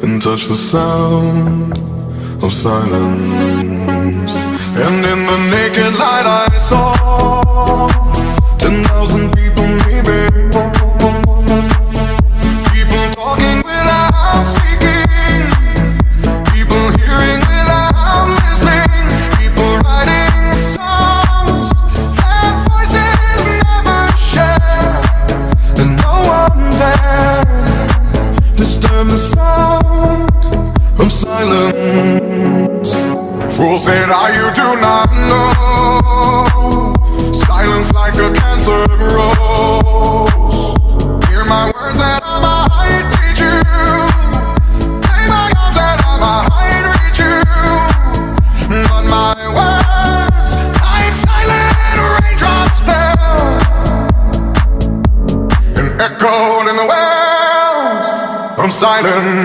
and touch the sound of silence. And in the naked light I saw 10,000 people maybe, people talking without speaking, people hearing without listening, people writing songs that voices never share, and no one dared disturb the sound of silence. Fool said, you do not know. Silence like a cancer grows. Hear my words and I might teach you. Lay my arms and I might reach you. But my words, like silent raindrops fell and echoed in the wells of silence.